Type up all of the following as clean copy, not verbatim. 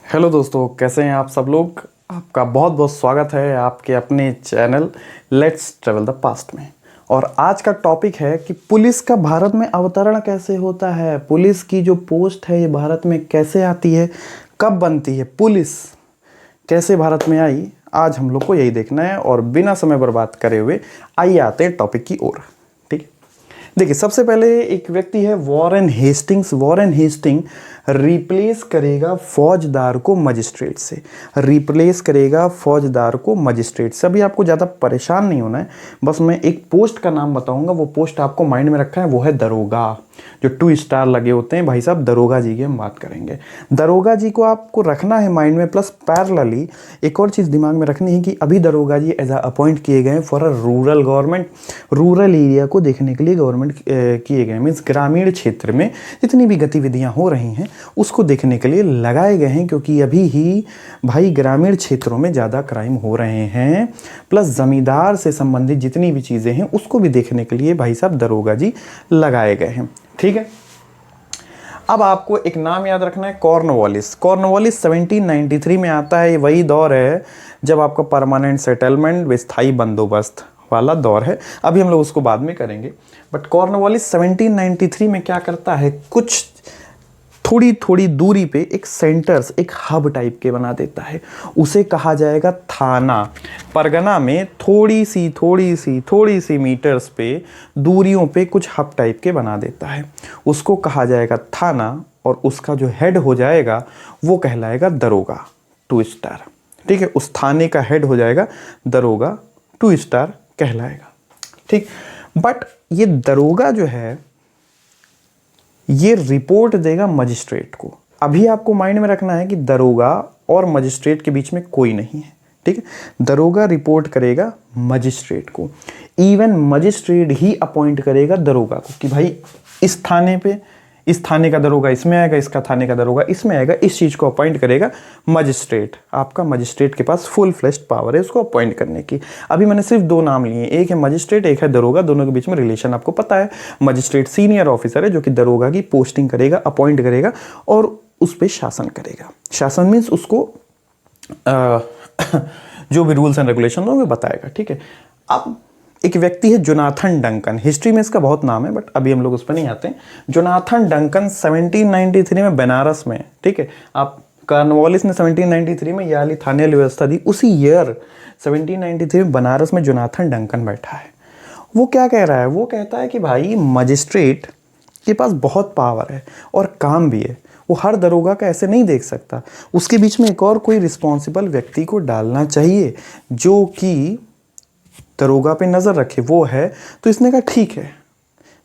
Hello दोस्तों, कैसे हैं आप सब लोग। आपका बहुत बहुत स्वागत है आपके अपने channel let's travel the past में। और आज का टॉपिक है कि पुलिस का भारत में अवतरण कैसे होता है, पुलिस की जो पोस्ट है ये भारत में कैसे आती है, कब बनती है, पुलिस कैसे भारत में आई। आज हम लोग को यही देखना है और बिना समय बर्बाद करे हुए आइए आते हैं टॉपिक की ओर। ठीक है, देखिए सबसे पहले एक व्यक्ति है Warren Hastings. Warren Hasting replace करेगा फौजदार को मजिस्ट्रेट से, रिप्लेस करेगा फौजदार को मजिस्ट्रेट से। अभी आपको ज़्यादा परेशान नहीं होना है, बस मैं एक पोस्ट का नाम बताऊंगा, वो पोस्ट आपको माइंड में रखा है, वो है दरोगा। जो 2 स्टार लगे होते हैं भाई साहब, दरोगा जी की हम बात करेंगे। दरोगा जी को आपको रखना है माइंड में, प्लस पैरेलली एक और चीज़ दिमाग में रखनी है कि अभी दरोगा जी एज अपॉइंट किए गए for a rural government, rural area को देखने के लिए गवर्नमेंट किए गए, मीन्स ग्रामीण क्षेत्र में जितनी भी गतिविधियां हो रही हैं उसको देखने के लिए लगाए गए हैं, क्योंकि अभी ही भाई ग्रामीण क्षेत्रों में ज़्यादा क्राइम हो रहे हैं, प्लस ज़मींदार से संबंधित जितनी भी चीज़ें हैं उसको भी देखने के लिए भाई साहब दरोगा जी लगाए गए हैं। ठीक है, अब आपको एक नाम याद रखना है, कॉर्नवालिस। कॉर्नवालिस 1793 में आता है। ये वही दौर है जब आपका परमानेंट सेटलमेंट, विस्थाई बंदोबस्त वाला दौर है। अभी हम लोग उसको बाद में करेंगे, बट कॉर्नवालिस 1793 में क्या करता है, कुछ थोड़ी थोड़ी दूरी पे एक सेंटर्स, एक हब टाइप के बना देता है, उसे कहा जाएगा थाना। परगना में थोड़ी सी मीटर्स पे दूरियों पे कुछ हब टाइप के बना देता है, उसको कहा जाएगा थाना। और उसका जो हेड हो जाएगा वो कहलाएगा दरोगा 2 स्टार। ठीक है, उस थाने का हेड हो जाएगा दरोगा 2 स्टार कहलाएगा। ठीक, बट ये दरोगा जो है ये रिपोर्ट देगा मजिस्ट्रेट को। अभी आपको माइंड में रखना है कि दरोगा और मजिस्ट्रेट के बीच में कोई नहीं है। ठीक है, दरोगा रिपोर्ट करेगा मजिस्ट्रेट को, इवन मजिस्ट्रेट ही अपॉइंट करेगा दरोगा को कि भाई इस थाने पे, इस थाने का दरोगा इसमें आएगा, इसका थाने का दरोगा इसमें आएगा, इस चीज़ को अपॉइंट करेगा मजिस्ट्रेट। आपका मजिस्ट्रेट के पास फुल फ्लेश्ड पावर है उसको अपॉइंट करने की। अभी मैंने सिर्फ 2 नाम लिए, एक है मजिस्ट्रेट, एक है दरोगा। दोनों के बीच में रिलेशन आपको पता है। मजिस्ट्रेट सीनियर ऑफिसर है जो कि दरोगा की पोस्टिंग करेगा, अपॉइंट करेगा और उस पर शासन करेगा। शासन मीन्स उसको जो भी रूल्स एंड रेगुलेशन हो वो बताएगा। ठीक है, अब एक व्यक्ति है जोनाथन डंकन। हिस्ट्री में इसका बहुत नाम है बट अभी हम लोग उस पर नहीं आते हैं। जोनाथन डंकन 1793 में बनारस में, ठीक है, आप कॉर्नवालिस ने 1793 में ये वाली थाने व्यवस्था दी, उसी ईयर 1793 में बनारस में जोनाथन डंकन बैठा है। वो क्या कह रहा है, वो कहता है कि भाई मजिस्ट्रेट के पास बहुत पावर है और काम भी है, वो हर दरोगा का ऐसे नहीं देख सकता, उसके बीच में एक और कोई रिस्पॉन्सिबल व्यक्ति को डालना चाहिए जो कि दरोगा पे नज़र रखे। वो है, तो इसने कहा ठीक है,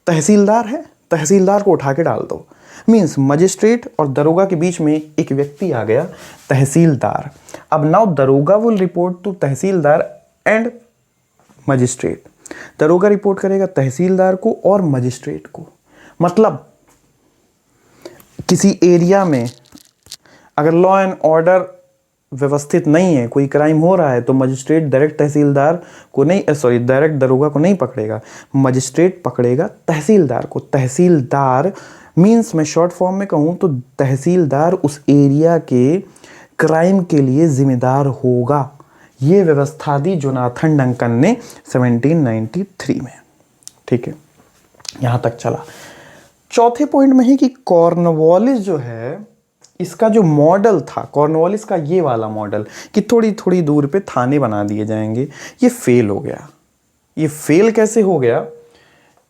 तहसीलदार है, तहसीलदार को उठा के डाल दो। मीन्स मजिस्ट्रेट और दरोगा के बीच में एक व्यक्ति आ गया, तहसीलदार। अब now daroga will report to tehsildar and magistrate. दरोगा रिपोर्ट करेगा तहसीलदार को और मजिस्ट्रेट को। मतलब किसी एरिया में अगर लॉ एंड ऑर्डर व्यवस्थित नहीं है, कोई क्राइम हो रहा है, तो मजिस्ट्रेट डायरेक्ट तहसीलदार को नहीं, डायरेक्ट दरोगा को नहीं पकड़ेगा, मजिस्ट्रेट पकड़ेगा तहसीलदार को। तहसीलदार मीन्स, मैं शॉर्ट फॉर्म में कहूँ तो तहसीलदार उस एरिया के क्राइम के लिए जिम्मेदार होगा। ये व्यवस्था दी जोनाथन डंकन ने 1793 में। ठीक है, यहाँ तक चला। चौथे पॉइंट में है कि कॉर्नवालिस जो है, इसका जो मॉडल था कॉर्नवालिस का, ये वाला मॉडल कि थोड़ी थोड़ी दूर पे थाने बना दिए जाएंगे, ये फेल हो गया। ये फेल कैसे हो गया,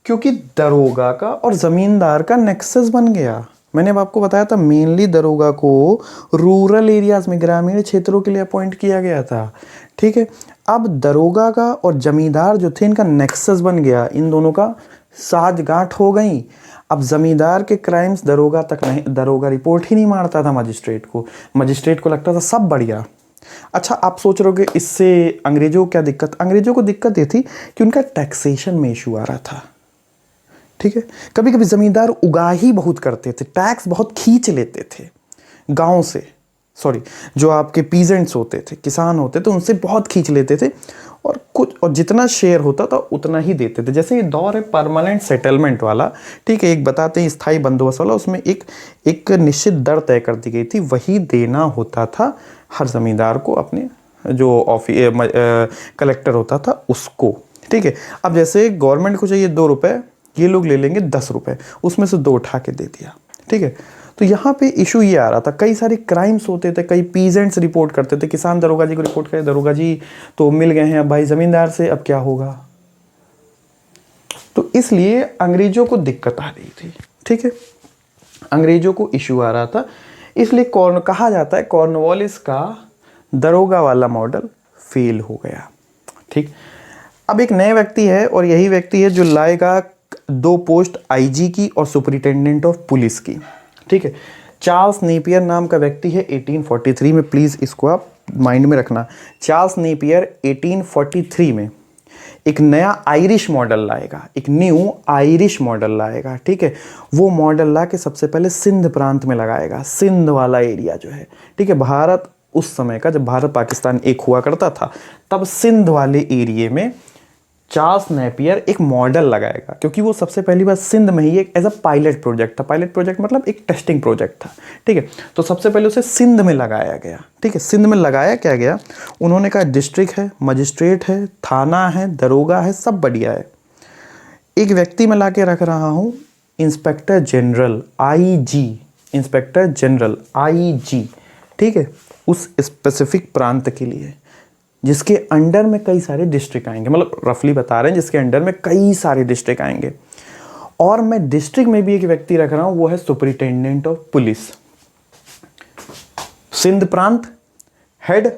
क्योंकि दरोगा का और ज़मींदार का नेक्सस बन गया। मैंने अब आपको बताया था मेनली दरोगा को रूरल एरियाज में, ग्रामीण क्षेत्रों के लिए अपॉइंट किया गया था। ठीक है, अब दरोगा का और जमींदार जो थे इनका नेक्सस बन गया, इन दोनों का साठगांठ हो गई। अब जमींदार के क्राइम्स दरोगा तक नहीं, दरोगा रिपोर्ट ही नहीं मारता था मजिस्ट्रेट को, मजिस्ट्रेट को लगता था सब बढ़िया। अच्छा, आप सोच रहे हो कि इससे अंग्रेजों को क्या दिक्कत, अंग्रेजों को दिक्कत ये थी कि उनका टैक्सेशन में इशू आ रहा था। ठीक है, कभी कभी जमींदार उगाही बहुत करते थे, टैक्स बहुत खींच लेते थे गांव से, सॉरी, जो आपके पीजेंट्स होते थे, किसान होते थे, उनसे बहुत खींच लेते थे और जितना शेयर होता था उतना ही देते थे। जैसे ये दौर है परमानेंट सेटलमेंट वाला, ठीक है, एक बताते हैं स्थायी बंदोबस्त वाला, उसमें एक निश्चित दर तय कर दी गई थी, वही देना होता था हर ज़मींदार को, अपने जो कलेक्टर होता था उसको, ठीक है। अब जैसे गवर्नमेंट को चाहिए 2 रुपये, ये लोग ले लेंगे 10 रुपये, उसमें से 2 उठा के दे दिया, ठीक है। तो यहाँ पे इशू ये आ रहा था, कई सारे क्राइम्स होते थे, कई पीजेंट्स रिपोर्ट करते थे, किसान दरोगा जी को रिपोर्ट करे, दरोगा जी तो मिल गए हैं अब भाई ज़मींदार से, अब क्या होगा। तो इसलिए अंग्रेजों को दिक्कत आ रही थी, ठीक है, अंग्रेजों को इशू आ रहा था। इसलिए कहा जाता है कॉर्नवालिस का दरोगा वाला मॉडल फेल हो गया, ठीक। अब एक नए व्यक्ति है और यही व्यक्ति है जो लाएगा 2 पोस्ट आईजी की और सुपरिटेंडेंट ऑफ पुलिस की, ठीक है। चार्ल्स नेपियर नाम का व्यक्ति है 1843 में, प्लीज़ इसको आप माइंड में रखना। चार्ल्स नेपियर 1843 में एक नया आयरिश मॉडल लाएगा, एक न्यू आयरिश मॉडल लाएगा, ठीक है। वो मॉडल ला के सबसे पहले सिंध प्रांत में लगाएगा, सिंध वाला एरिया जो है, ठीक है। भारत उस समय का, जब भारत पाकिस्तान एक हुआ करता था, तब सिंध वाले एरिए में चार्ल्स नेपियर एक मॉडल लगाएगा, क्योंकि वो सबसे पहली बार सिंध में ही एक एज अ पायलट प्रोजेक्ट था। पायलट प्रोजेक्ट मतलब एक टेस्टिंग प्रोजेक्ट था, ठीक है। तो सबसे पहले उसे सिंध में लगाया गया, ठीक है। सिंध में लगाया क्या गया, उन्होंने कहा डिस्ट्रिक्ट है, मजिस्ट्रेट है, थाना है, दरोगा है, सब बढ़िया है। एक व्यक्ति में ला के रख रहा हूँ, inspector general IG, inspector general IG, ठीक है, उस स्पेसिफिक प्रांत के लिए, जिसके अंडर में कई सारे डिस्ट्रिक्ट आएंगे, मतलब रफली बता रहे हैं जिसके अंडर में कई सारे डिस्ट्रिक्ट आएंगे। और मैं डिस्ट्रिक्ट में भी एक व्यक्ति रख रहा हूं, वो है सुपरिटेंडेंट ऑफ पुलिस। सिंध प्रांत head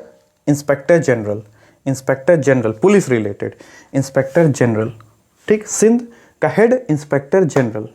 inspector general, inspector general police related inspector general, ठीक। सिंध का हेड इंस्पेक्टर जनरल,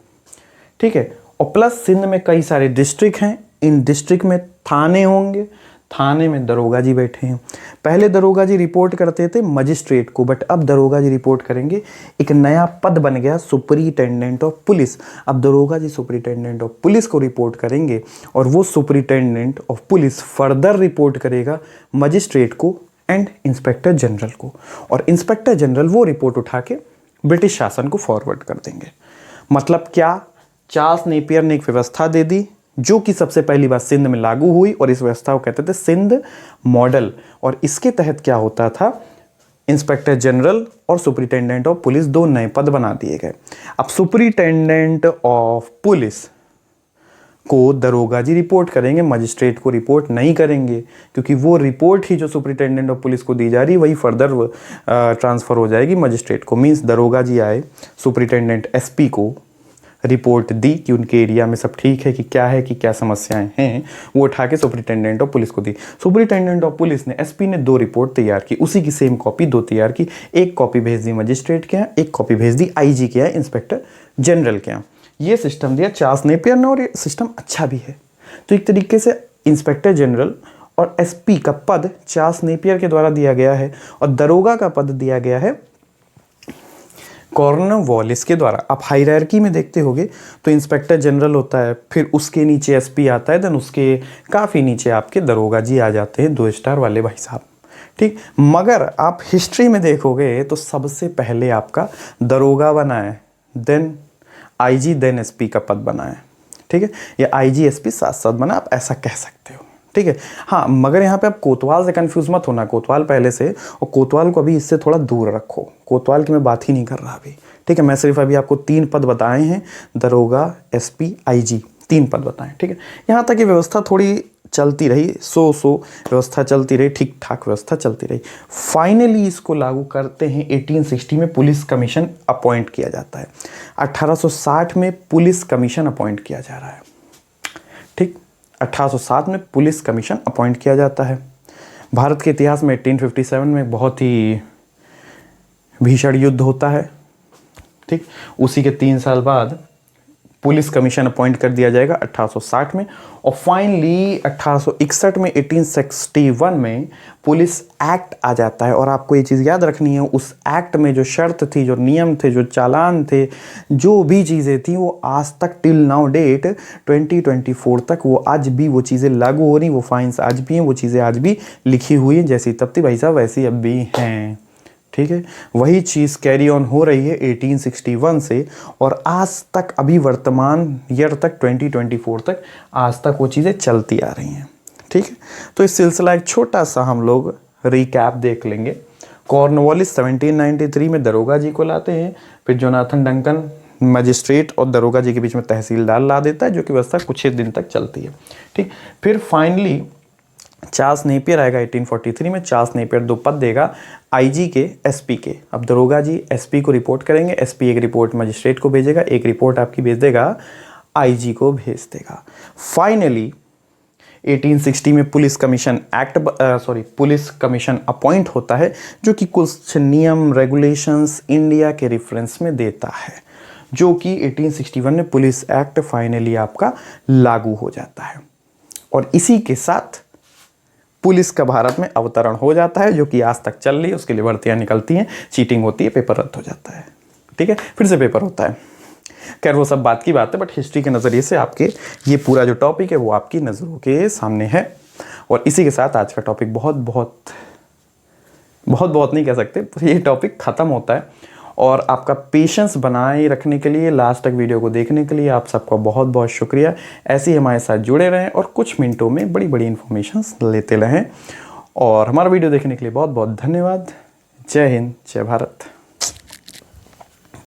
ठीक है। और प्लस सिंध में कई सारे डिस्ट्रिक्ट हैं, इन डिस्ट्रिक्ट में थाने होंगे, थाने में दरोगा जी बैठे हैं। पहले दरोगा जी रिपोर्ट करते थे मजिस्ट्रेट को, बट अब दरोगा जी रिपोर्ट करेंगे, एक नया पद बन गया सुपरिटेंडेंट ऑफ पुलिस। अब दरोगा जी सुपरिटेंडेंट ऑफ पुलिस को रिपोर्ट करेंगे और वो superintendent of police further report करेगा मजिस्ट्रेट को एंड इंस्पेक्टर जनरल को, और इंस्पेक्टर जनरल वो रिपोर्ट उठा के ब्रिटिश शासन को फॉरवर्ड कर देंगे। मतलब क्या, चार्ल्स नेपियर ने एक व्यवस्था दे दी जो कि सबसे पहली बार सिंध में लागू हुई, और इस व्यवस्था को कहते थे सिंध मॉडल। और इसके तहत क्या होता था, इंस्पेक्टर जनरल और सुपरिटेंडेंट ऑफ पुलिस 2 नए पद बना दिए गए। अब सुपरिटेंडेंट ऑफ पुलिस को दरोगा जी रिपोर्ट करेंगे, मजिस्ट्रेट को रिपोर्ट नहीं करेंगे, क्योंकि वो रिपोर्ट ही जो सुपरिटेंडेंट ऑफ पुलिस को दी जा रही वही फर्दर ट्रांसफ़र हो जाएगी मजिस्ट्रेट को। मीन्स दरोगा जी आए, सुपरिटेंडेंट एसपी को रिपोर्ट दी कि उनके एरिया में सब ठीक है, कि क्या समस्याएं हैं, वो उठा के सुपरिटेंडेंट ऑफ पुलिस को दी। सुपरिटेंडेंट ऑफ पुलिस ने, एसपी ने 2 रिपोर्ट तैयार की, उसी की सेम कॉपी 2 तैयार की, एक कॉपी भेज दी मजिस्ट्रेट के यहाँ, एक कॉपी भेज दी आईजी के यहाँ, इंस्पेक्टर जनरल के यहाँ। ये सिस्टम दिया चार्ल्स नेपियर ने, और ये सिस्टम अच्छा भी है। तो एक तरीके से इंस्पेक्टर जनरल और एसपी का पद चार्ल्स नेपियर के द्वारा दिया गया है, और दरोगा का पद दिया गया है कॉर्नवालिस के द्वारा। आप हायरार्की में देखते होगे तो इंस्पेक्टर जनरल होता है, फिर उसके नीचे एसपी आता है, देन उसके काफ़ी नीचे आपके दरोगा जी आ जाते हैं, 2 स्टार वाले भाई साहब, ठीक। मगर आप हिस्ट्री में देखोगे तो सबसे पहले आपका दरोगा बना है, देन आईजी, देन एसपी का पद बना है, ठीक है। या आईजी एसपी साथ साथ बना, आप ऐसा कह सकते हो, ठीक है। हाँ, मगर यहाँ पे आप कोतवाल से कंफ्यूज मत होना, कोतवाल पहले से, और कोतवाल को अभी इससे थोड़ा दूर रखो, कोतवाल की मैं बात ही नहीं कर रहा अभी, ठीक है। मैं सिर्फ अभी आपको 3 पद बताए हैं, दरोगा, एसपी, आईजी, 3 पद बताएं, ठीक है। यहाँ तक ये व्यवस्था थोड़ी चलती रही, व्यवस्था चलती रही, ठीक ठाक व्यवस्था चलती रही। फाइनली इसको लागू करते हैं 1860 में पुलिस कमीशन अपॉइंट किया जाता है। 1860 में पुलिस कमीशन अपॉइंट किया जा रहा है, ठीक। 1807 में पुलिस कमीशन अपॉइंट किया जाता है। भारत के इतिहास में 1857 में बहुत ही भीषण युद्ध होता है, ठीक। उसी के 3 साल बाद पुलिस कमीशन अपॉइंट कर दिया जाएगा 1860 में। और फाइनली 1861 में 1861 में पुलिस एक्ट आ जाता है। और आपको ये चीज़ याद रखनी है, उस एक्ट में जो शर्त थी, जो नियम थे, जो चालान थे, जो भी चीज़ें थी, वो आज तक टिल नाउ डेट 2024 तक वो आज भी वो चीज़ें लागू हो रही, वो फाइन्स आज भी हैं, वो चीज़ें आज भी लिखी हुई हैं, जैसी तब थी भाई साहब वैसी अब भी हैं। ठीक है, वही चीज़ कैरी ऑन हो रही है 1861 से और आज तक, अभी वर्तमान ईयर तक 2024 तक आज तक वो चीज़ें चलती आ रही हैं। ठीक है, तो इस सिलसिला एक छोटा सा हम लोग रिकैप देख लेंगे। कॉर्नवालिस 1793 में दरोगा जी को लाते हैं, फिर जोनाथन डंकन मजिस्ट्रेट और दरोगा जी के बीच में तहसीलदार ला देता है, जो कि व्यवस्था कुछ ही दिन तक चलती है। ठीक, फिर फाइनली चार्ल्स नेपियर आएगा 1843 में। चार्ल्स नेपियर 2 पद देगा आईजी के, एसपी के। अब दरोगा जी एसपी को रिपोर्ट करेंगे, एसपी एक रिपोर्ट मजिस्ट्रेट को भेजेगा, एक रिपोर्ट आपकी भेज देगा आईजी को भेज देगा। फाइनली 1860 में police commission police commission appoint होता है, जो कि कुछ नियम रेगुलेशंस इंडिया के रेफरेंस में देता है, जो कि 1861 में पुलिस एक्ट फाइनली आपका लागू हो जाता है। और इसी के साथ पुलिस का भारत में अवतरण हो जाता है, जो कि आज तक चल रही है। उसके लिए भर्तियां निकलती हैं, चीटिंग होती है, पेपर रद्द हो जाता है। ठीक है, फिर से पेपर होता है। खैर वो सब बात की बात है, बट हिस्ट्री के नज़रिए से आपके ये पूरा जो टॉपिक है वो आपकी नज़रों के सामने है। और इसी के साथ आज का टॉपिक बहुत नहीं कह सकते, ये टॉपिक ख़त्म होता है। और आपका पेशेंस बनाए रखने के लिए, लास्ट तक वीडियो को देखने के लिए आप सबका बहुत शुक्रिया। ऐसे ही हमारे साथ जुड़े रहें और कुछ मिनटों में बड़ी इन्फॉर्मेशंस लेते रहें। और हमारा वीडियो देखने के लिए बहुत धन्यवाद। जय हिंद, जय भारत।